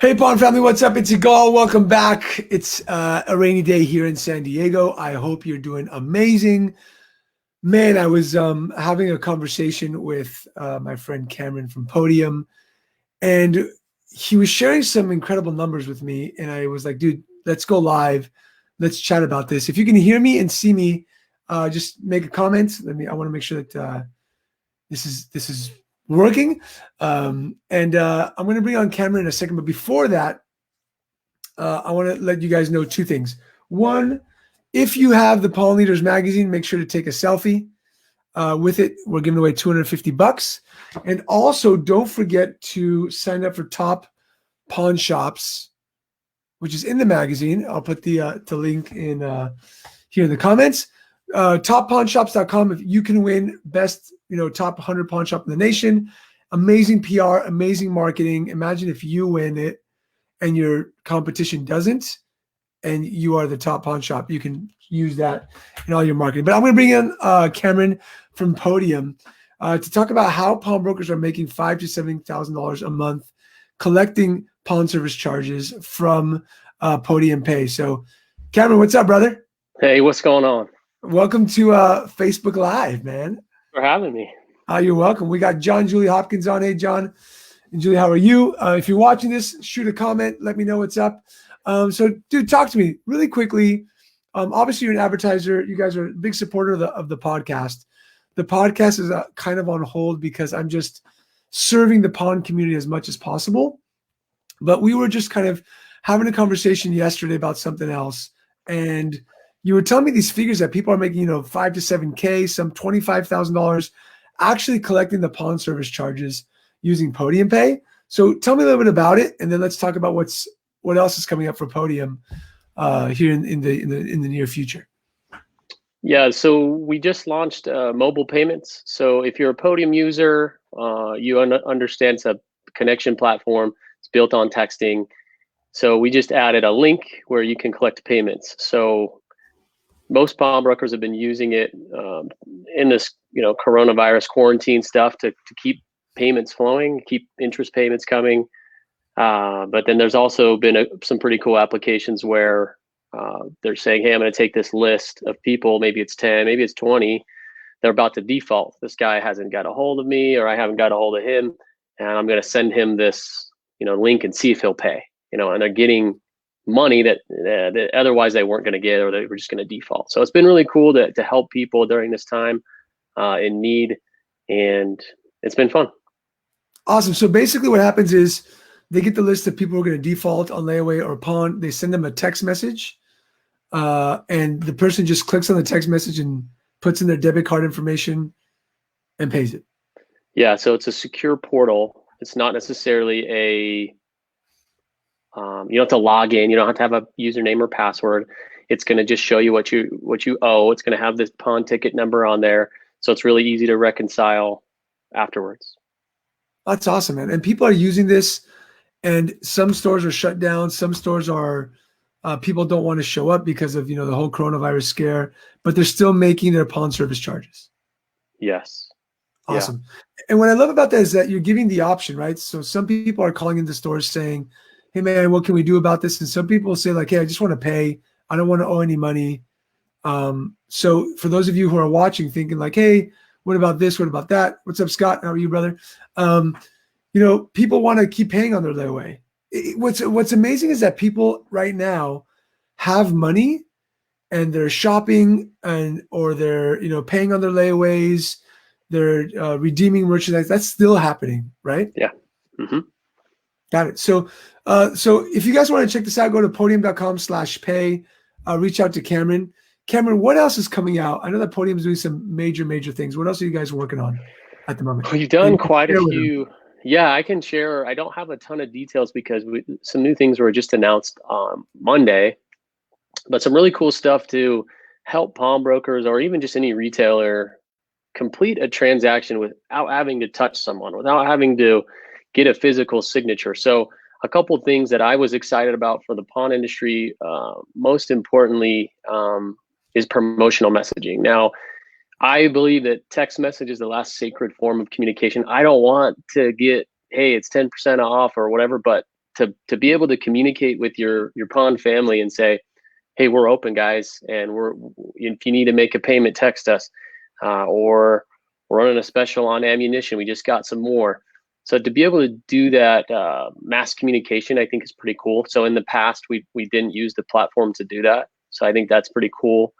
Hey, Pawn family, what's up? It's Yigal. Welcome back. It's a rainy day here in San Diego. I hope you're doing amazing. Man, I was having a conversation with my friend Cameron from Podium, and he was sharing some incredible numbers with me. And I was like, dude, let's go live. Let's chat about this. If you can hear me and see me, just make a comment. I want to make sure that this is working. I'm going to bring on Cameron in a second. But before that, I want to let you guys know two things. One, if you have the Pawn Leaders magazine, make sure to take a selfie with it. We're giving away $250. And also, don't forget to sign up for Top Pawn Shops, which is in the magazine. I'll put the link in here in the comments. TopPawnShops.com. If you can win best, top 100 pawn shop in the nation. Amazing PR, amazing marketing. Imagine if you win it and your competition doesn't, and you are the top pawn shop. You can use that in all your marketing. But I'm going to bring in Cameron from Podium to talk about how pawnbrokers are making $5,000 to $7,000 a month collecting pawn service charges from Podium Pay. So, Cameron, what's up, brother? Hey, what's going on? Welcome to Facebook Live, man. For having me. You're welcome. We got John Julie Hopkins on. Hey, John and Julie, how are you? If you're watching this, shoot a comment. Let me know what's up. So, dude, talk to me really quickly. Obviously, you're an advertiser. You guys are a big supporter of the podcast. The podcast is kind of on hold because I'm just serving the pawn community as much as possible. But we were just kind of having a conversation yesterday about something else. And you were telling me these figures that people are making, $5,000 to $7,000, some $25,000, actually collecting the pawn service charges using Podium Pay. So tell me a little bit about it, and then let's talk about what else is coming up for Podium here in the near future. Yeah, so we just launched mobile payments. So if you're a Podium user, you understand it's a connection platform. It's built on texting. So we just added a link where you can collect payments. So most pawnbrokers have been using it in this, coronavirus quarantine stuff to keep payments flowing, keep interest payments coming. But then there's also been some pretty cool applications where they're saying, hey, I'm going to take this list of people, maybe it's 10, maybe it's 20. They're about to default. This guy hasn't got a hold of me, or I haven't got a hold of him. And I'm going to send him this, link and see if he'll pay, and they're getting money that otherwise they weren't going to get, or they were just going to default. So it's been really cool to help people during this time in need, and it's been fun. Awesome. So basically what happens is they get the list of people who are going to default on layaway or pawn. They send them a text message, and the person just clicks on the text message and puts in their debit card information and pays it. Yeah, so it's a secure portal. It's not necessarily you don't have to log in. You don't have to have a username or password. It's going to just show you what you owe. It's going to have this pawn ticket number on there. So it's really easy to reconcile afterwards. That's awesome, man. And people are using this, and some stores are shut down. Some stores are people don't want to show up because of the whole coronavirus scare, but they're still making their pawn service charges. Yes. Awesome. Yeah. And what I love about that is that you're giving the option, right? So some people are calling into stores saying, hey man, what can we do about this? And some people say like, hey, I just want to pay. I don't want to owe any money. So for those of you who are watching thinking like, hey, what about this? What about that? What's up, Scott? How are you, brother? People want to keep paying on their layaway. What's amazing is that people right now have money and they're shopping or they're, paying on their layaways. They're redeeming merchandise. That's still happening, right? Yeah. Mm-hmm. Got it. So if you guys want to check this out, go to podium.com/pay. Reach out to Cameron. Cameron, what else is coming out? I know that Podium is doing some major things. What else are you guys working on at the moment? We've done quite a few. Yeah, I can share. I don't have a ton of details because some new things were just announced on Monday, but some really cool stuff to help pawnbrokers or even just any retailer complete a transaction without having to touch someone, without having to get a physical signature. So a couple of things that I was excited about for the pawn industry, most importantly, is promotional messaging. Now, I believe that text message is the last sacred form of communication. I don't want to get, hey, it's 10% off or whatever, but to be able to communicate with your pawn family and say, hey, we're open, guys, and if you need to make a payment, text us, or we're running a special on ammunition. We just got some more. So to be able to do that mass communication, I think is pretty cool. So in the past, we didn't use the platform to do that. So I think that's pretty cool.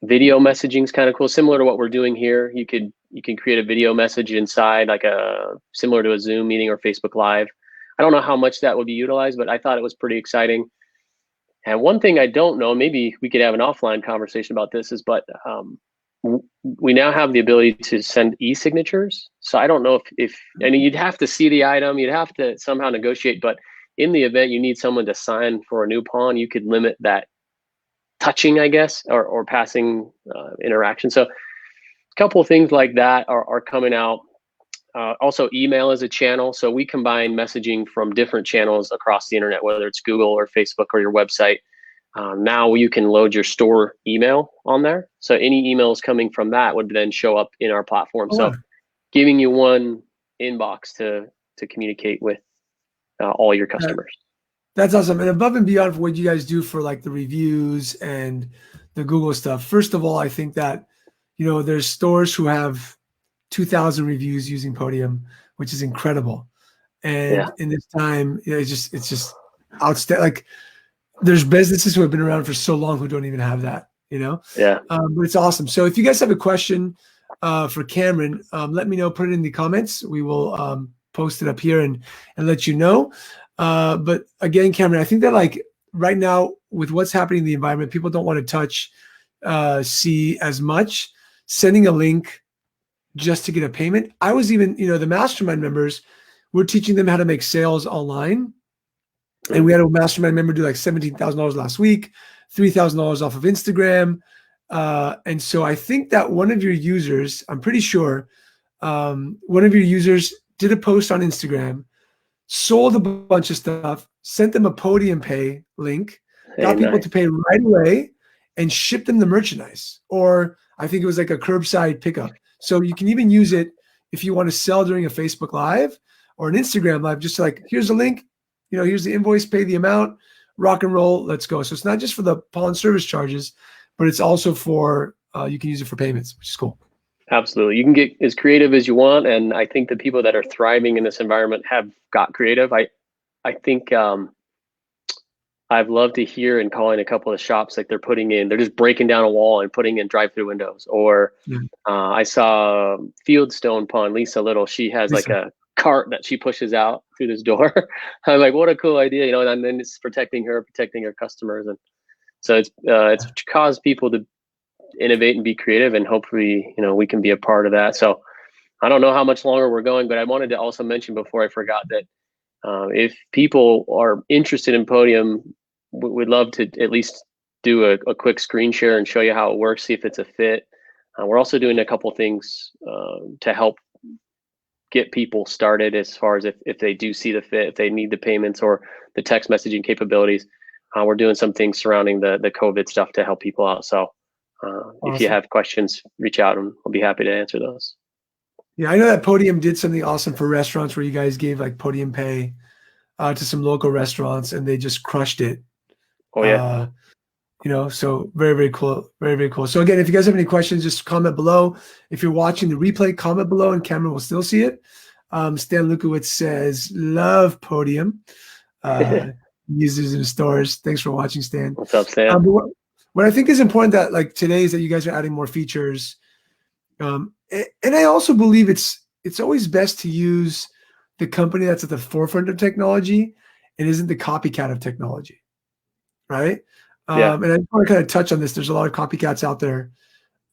Video messaging is kind of cool, similar to what we're doing here. You can create a video message inside, like similar to a Zoom meeting or Facebook Live. I don't know how much that would be utilized, but I thought it was pretty exciting. And one thing I don't know, maybe we could have an offline conversation about this, but we now have the ability to send e-signatures. So I don't know if and you'd have to see the item, you'd have to somehow negotiate, but in the event you need someone to sign for a new pawn, you could limit that touching, I guess, or passing interaction. So a couple of things like that are coming out. Also, email is a channel. So we combine messaging from different channels across the internet, whether it's Google or Facebook or your website. Now you can load your store email on there. So any emails coming from that would then show up in our platform. So giving you one inbox to communicate with all your customers. That's awesome. And above and beyond for what you guys do for like the reviews and the Google stuff, first of all, I think that, there's stores who have 2,000 reviews using Podium, which is incredible. And in this time, it's just outstanding. Like there's businesses who have been around for so long who don't even have that, but it's awesome. So if you guys have a question for Cameron, let me know, put it in the comments. We will post it up here and let you know. But again, Cameron, I think that like right now with what's happening in the environment, people don't want to touch, see as much. Sending a link just to get a payment. I was even, the mastermind members, we're teaching them how to make sales online. And we had a mastermind member do like $17,000 last week, $3,000 off of Instagram. And so I think that one of your users, I'm pretty sure, one of your users did a post on Instagram, sold a bunch of stuff, sent them a Podium Pay link, got people to pay right away, and shipped them the merchandise. Or I think it was like a curbside pickup. So you can even use it if you want to sell during a Facebook Live or an Instagram Live, just like, here's a link, here's the invoice, pay the amount, rock and roll, let's go. So it's not just for the pawn service charges, but it's also for, you can use it for payments, which is cool. Absolutely. You can get as creative as you want. And I think the people that are thriving in this environment have got creative. I think I've loved to hear and calling a couple of shops, like they're just breaking down a wall and putting in drive-through windows. Or I saw Fieldstone Pawn, Lisa Little, she has like a cart that she pushes out through this door. I'm like, what a cool idea, and then it's protecting her customers. And so it's caused people to innovate and be creative, and hopefully, we can be a part of that. So I don't know how much longer we're going, but I wanted to also mention before I forgot that if people are interested in Podium, we'd love to at least do a quick screen share and show you how it works, see if it's a fit. We're also doing a couple things to help get people started as far as if they do see the fit, if they need the payments or the text messaging capabilities. We're doing some things surrounding the COVID stuff to help people out. So awesome. If you have questions, reach out and we'll be happy to answer those. Yeah, I know that Podium did something awesome for restaurants where you guys gave like Podium Pay to some local restaurants and they just crushed it. Oh yeah. So very, very cool. Very, very cool. So again, if you guys have any questions, just comment below. If you're watching the replay, comment below and Cameron will still see it. Stan Lukowitz says, love Podium. Users in stores. Thanks for watching, Stan. What's up, Stan? What I think is important that like today is that you guys are adding more features. And I also believe it's always best to use the company that's at the forefront of technology and isn't the copycat of technology, right? And I just want to kind of touch on this. There's a lot of copycats out there,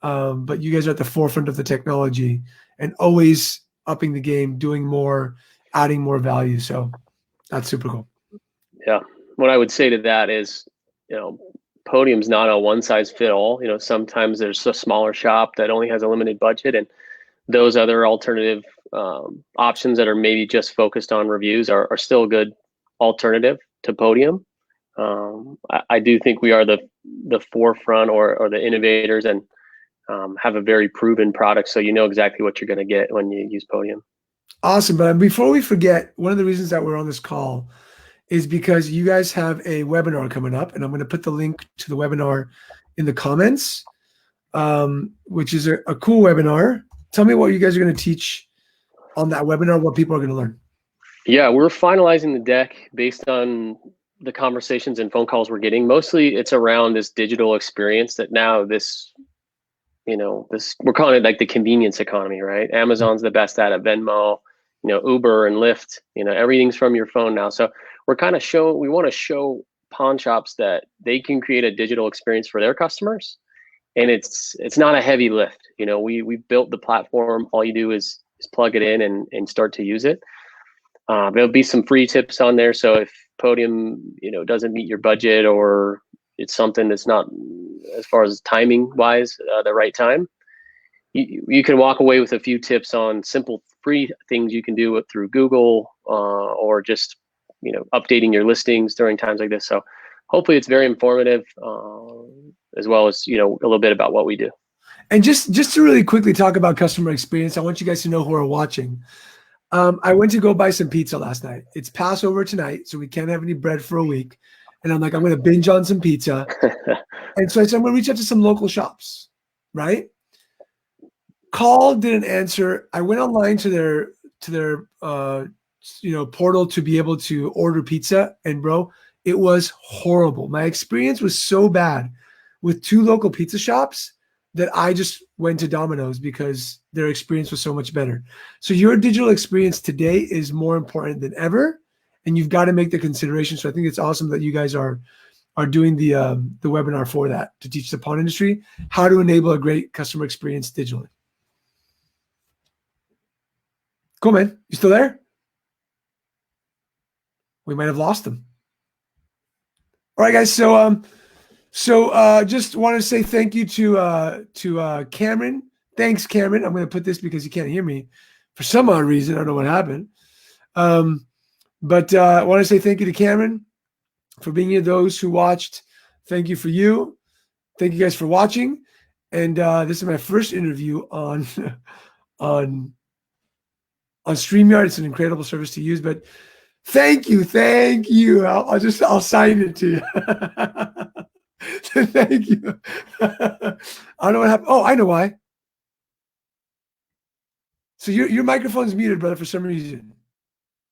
but you guys are at the forefront of the technology and always upping the game, doing more, adding more value. So that's super cool. Yeah. What I would say to that is, Podium's not a one size fit all. Sometimes there's a smaller shop that only has a limited budget, and those other alternative options that are maybe just focused on reviews are still a good alternative to Podium. I do think we are the forefront or the innovators and have a very proven product, so you know exactly what you're going to get when you use Podium. Awesome. But before we forget, one of the reasons that we're on this call is because you guys have a webinar coming up, and I'm going to put the link to the webinar in the comments, which is a cool webinar. Tell me what you guys are going to teach on that webinar, what people are going to learn. Yeah, we're finalizing the deck based on the conversations and phone calls we're getting. Mostly it's around this digital experience that now this, we're calling it like the convenience economy, right? Amazon's the best at it, Venmo, Uber and Lyft, everything's from your phone now. So we're kind of we want to show pawn shops that they can create a digital experience for their customers. And it's not a heavy lift. We built the platform. All you do is plug it in and start to use it. There'll be some free tips on there. So if Podium, doesn't meet your budget, or it's something that's not, as far as timing wise, the right time, you can walk away with a few tips on simple free things you can do through Google, or just, updating your listings during times like this. So hopefully it's very informative, as well as, a little bit about what we do. And just to really quickly talk about customer experience, I want you guys to know who are watching. I went to go buy some pizza last night. It's Passover tonight, so we can't have any bread for a week. And I'm like, I'm going to binge on some pizza. And so I said, I'm going to reach out to some local shops, right? Call, didn't answer. I went online to their portal to be able to order pizza. And bro, it was horrible. My experience was so bad with 2 local pizza shops that I just went to Domino's because their experience was so much better. So your digital experience today is more important than ever, and you've got to make the consideration. So I think it's awesome that you guys are doing the webinar for that, to teach the pawn industry how to enable a great customer experience digitally. Cool, man. You still there? We might have lost them. All right, guys. So just want to say thank you to Cameron. Thanks, Cameron. I'm going to put this because you can't hear me for some odd reason. I don't know what happened. But I want to say thank you to Cameron for being here. Those who watched, thank you for you. Thank you guys for watching. And this is my first interview on StreamYard. It's an incredible service to use. But thank you. I'll sign it to you. Thank you. I don't know what happened. Oh, I know why. So your microphone is muted, brother, for some reason.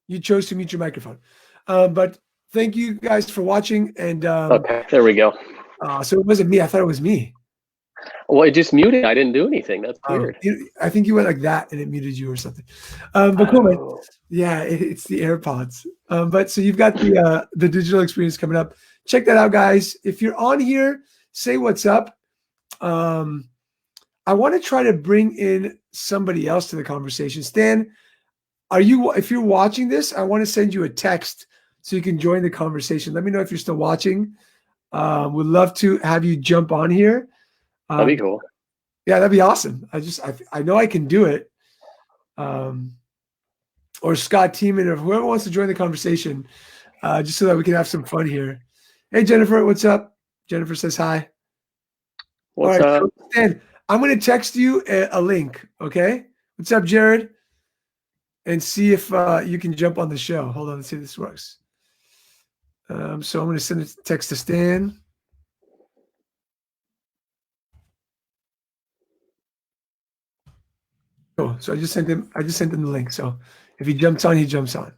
You chose to mute your microphone. But thank you guys for watching. And okay, there we go. So it wasn't me. I thought it was me. Well, it just muted. I didn't do anything. That's weird. I think you went like that and it muted you or something. But cool, man. Yeah, it's the AirPods. But so you've got the digital experience coming up. Check that out, guys. If you're on here, say what's up. I want to try to bring in somebody else to the conversation. Stan, if you're watching this, I want to send you a text so you can join the conversation. Let me know if you're still watching. Would love to have you jump on here. That'd be cool. Yeah, that'd be awesome. I know I can do it. Or Scott Tiemann, or whoever wants to join the conversation, just so that we can have some fun here. Hey, Jennifer, what's up? Jennifer says hi. What's up? So, Stan, I'm going to text you a link, okay? What's up, Jared? And see if you can jump on the show. Hold on, let's see if this works. So I'm going to send a text to Stan. Cool. So I just sent him the link. So if he jumps on, he jumps on.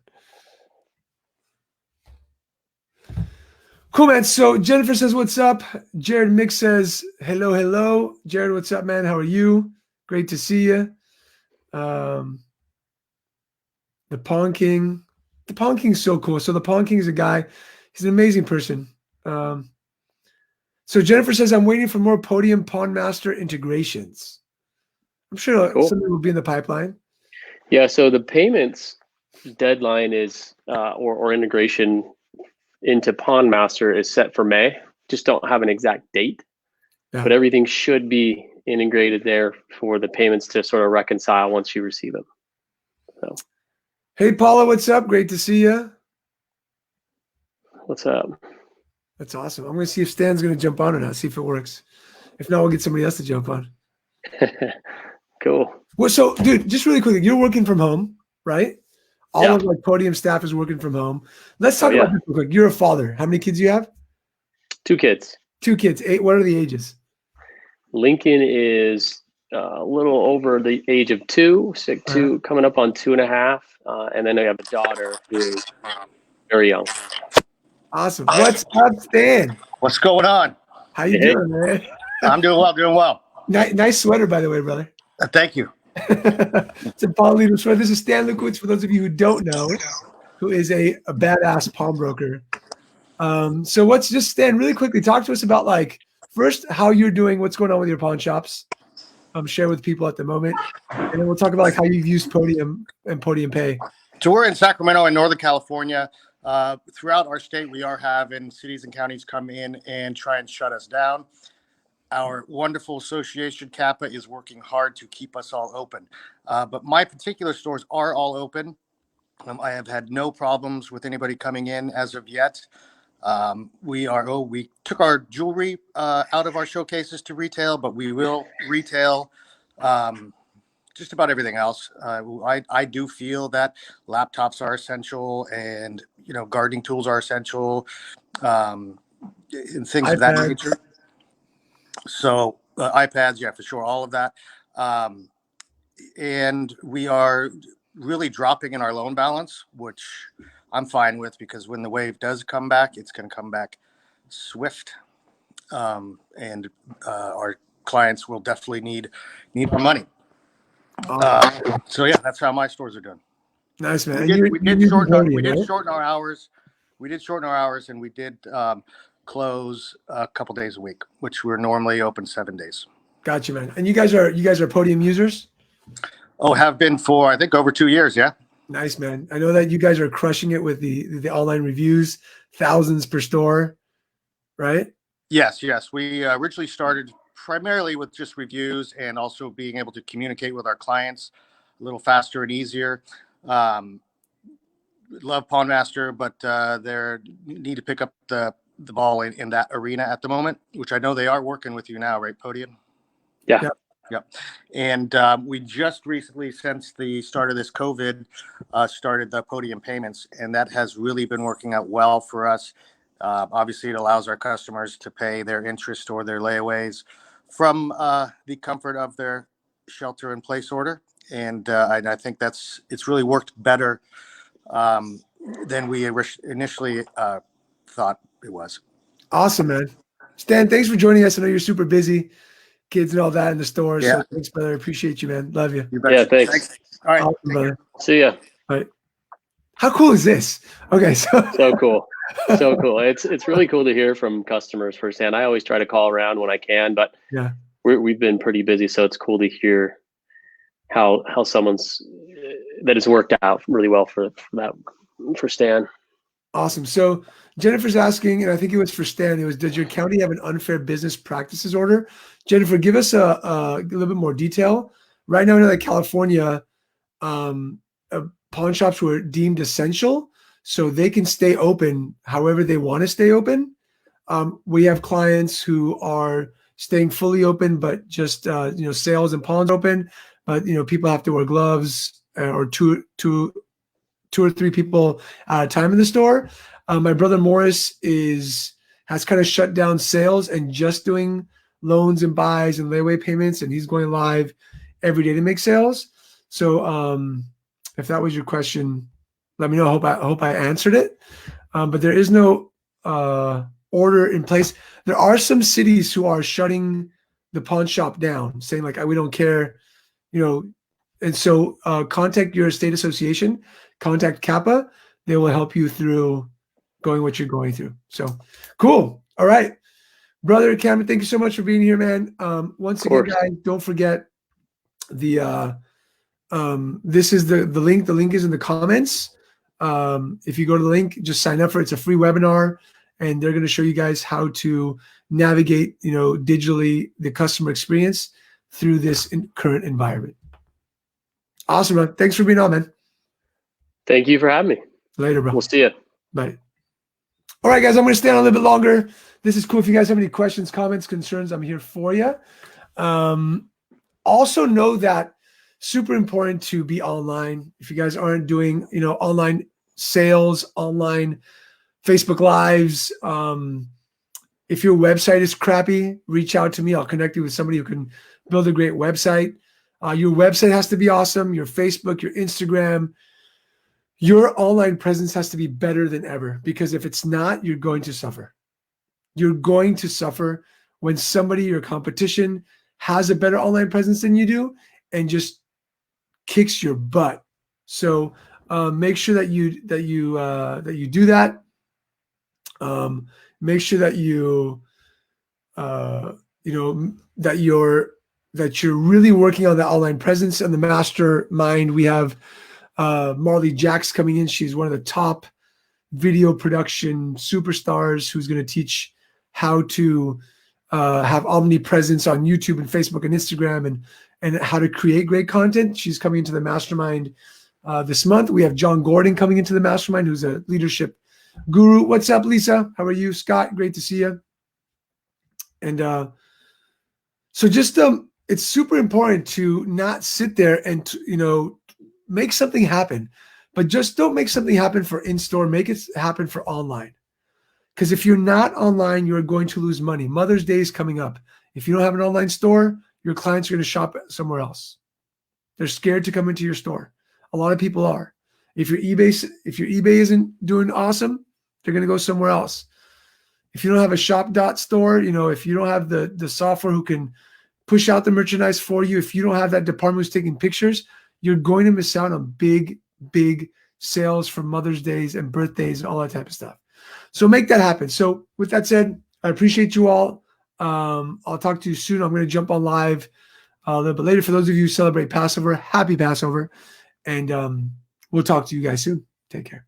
Cool, man. So Jennifer says, what's up? Jared Mick says, hello. Jared, what's up, man? How are you? Great to see you. The Pawn King. The Pawn King is so cool. So the Pawn King is a guy. He's an amazing person. So Jennifer says, I'm waiting for more Podium Pawn Master integrations. I'm sure something will be in the pipeline. Yeah, so the payments deadline is, or integration into Pawn Master is set for May. Just don't have an exact date, but everything should be integrated there for the payments to sort of reconcile once you receive them. So, hey, Paula, what's up? Great to see you. What's up? That's awesome. I'm going to see if Stan's going to jump on or not, see if it works. If not, we'll get somebody else to jump on. Cool. Well, so, dude, just really quickly, you're working from home. right? All Yeah. of like Podium staff is working from home. Let's Oh, talk about yeah. this real quick. You're a father. How many kids do you have? 2 kids. 2 kids. 8. What are the ages? Lincoln is a little over the age of 2, so 2 coming up on 2.5, and then I have a daughter who's very young. Awesome. What's up, Stan? What's going on? How you Hey. doing, man? I'm doing well, doing well. Nice sweater, by the way, brother. Thank you. It's a Pawn Leader sweater. This is Stan Lukowitz, for those of you who don't know, who is a badass pawnbroker. So what's just, Stan, really quickly, talk to us about like first how you're doing, what's going on with your pawn shops. Share with people at the moment, and then we'll talk about like how you've used Podium and Podium Pay. So we're in Sacramento in Northern California. Throughout our state, we are having cities and counties come in and try and shut us down. Our wonderful association, Kappa, is working hard to keep us all open. But my particular stores are all open. I have had no problems with anybody coming in as of yet. We took our jewelry out of our showcases to retail, but we will retail just about everything else. I do feel that laptops are essential, and gardening tools are essential, and things of that nature. So iPads, yeah, for sure, all of that. And we are really dropping in our loan balance, which I'm fine with, because when the wave does come back, it's going to come back swift. And our clients will definitely need more money. So yeah, that's how my stores are doing. Nice, man. We did shorten our hours. We did shorten our hours, and we did close a couple days a week, which we're normally open 7 days. Gotcha, man. And you guys are Podium users? Oh, have been for I think over 2 years. Yeah. Nice, man. I know that you guys are crushing it with the online reviews, thousands per store, right? Yes. We originally started primarily with just reviews, and also being able to communicate with our clients a little faster and easier. Love Pawnmaster, but they need to pick up the ball in that arena at the moment, which I know they are working with you now, right, Podium? Yeah. Yep. And we just recently, since the start of this COVID, started the Podium payments, and that has really been working out well for us. Obviously, it allows our customers to pay their interest or their layaways from the comfort of their shelter-in-place order, and I think it's really worked better than we initially thought it was. Awesome, man. Stan, thanks for joining us. I know you're super busy, kids and all that in the store. Yeah. So thanks, brother. Appreciate you, man. Love you. Yeah, thanks. All right. Awesome, brother. See ya. All right. How cool is this? Okay, So cool. So cool. It's really cool to hear from customers firsthand. I always try to call around when I can, but yeah, we've been pretty busy, so it's cool to hear how someone's that it's worked out really well for Stan. awesome. So Jennifer's asking, and I think it was for Stan. It was, does your county have an unfair business practices order? Jennifer, give us a little bit more detail. Right now, I know that California, pawn shops were deemed essential, so they can stay open however they want to stay open. We have clients who are staying fully open, but just sales and pawns open. But people have to wear gloves, or two or three people at a time in the store. My brother Morris has kind of shut down sales and just doing loans and buys and layaway payments, and he's going live every day to make sales. So if that was your question, let me know. I hope I answered it. But there is no order in place. There are some cities who are shutting the pawn shop down, saying like, we don't care, and so contact your state association, contact Kappa. They will help you through going what you're going through. So cool. All right. Brother Cameron, thank you so much for being here, man. Once again, guys, don't forget the this is the link. The link is in the comments. If you go to the link, just sign up for it. It's a free webinar, and they're going to show you guys how to navigate, digitally the customer experience through this current environment. Awesome, man. Thanks for being on, man. Thank you for having me. Later, bro. We'll see you. Bye. All right, guys, I'm going to stay on a little bit longer. This is cool. If you guys have any questions, comments, concerns, I'm here for you. Also know that super important to be online. If you guys aren't doing, online sales, online Facebook Lives, if your website is crappy, reach out to me. I'll connect you with somebody who can build a great website. Your website has to be awesome. Your Facebook, your Instagram, your online presence has to be better than ever, because if it's not, you're going to suffer. You're going to suffer when somebody, your competition, has a better online presence than you do and just kicks your butt. So make sure that you do that. Make sure that that you're really working on the online presence. And the mastermind, we have Marley Jacks coming in. She's one of the top video production superstars who's going to teach how to have omnipresence on YouTube and Facebook and Instagram, and how to create great content. She's coming into the mastermind this month. We have John Gordon coming into the mastermind, who's a leadership guru. What's up, Lisa? How are you? Scott, great to see you. And so just it's super important to not sit there and make something happen, but just don't make something happen for in-store. Make it happen for online. Because if you're not online, you're going to lose money. Mother's Day is coming up. If you don't have an online store, your clients are going to shop somewhere else. They're scared to come into your store. A lot of people are. If your eBay isn't doing awesome, they're going to go somewhere else. If you don't have a shop.store, if you don't have the software who can push out the merchandise for you, if you don't have that department who's taking pictures, you're going to miss out on big, big sales for Mother's Days and birthdays and all that type of stuff. So make that happen. So with that said, I appreciate you all. I'll talk to you soon. I'm going to jump on live a little bit later. For those of you who celebrate Passover, happy Passover. And we'll talk to you guys soon. Take care.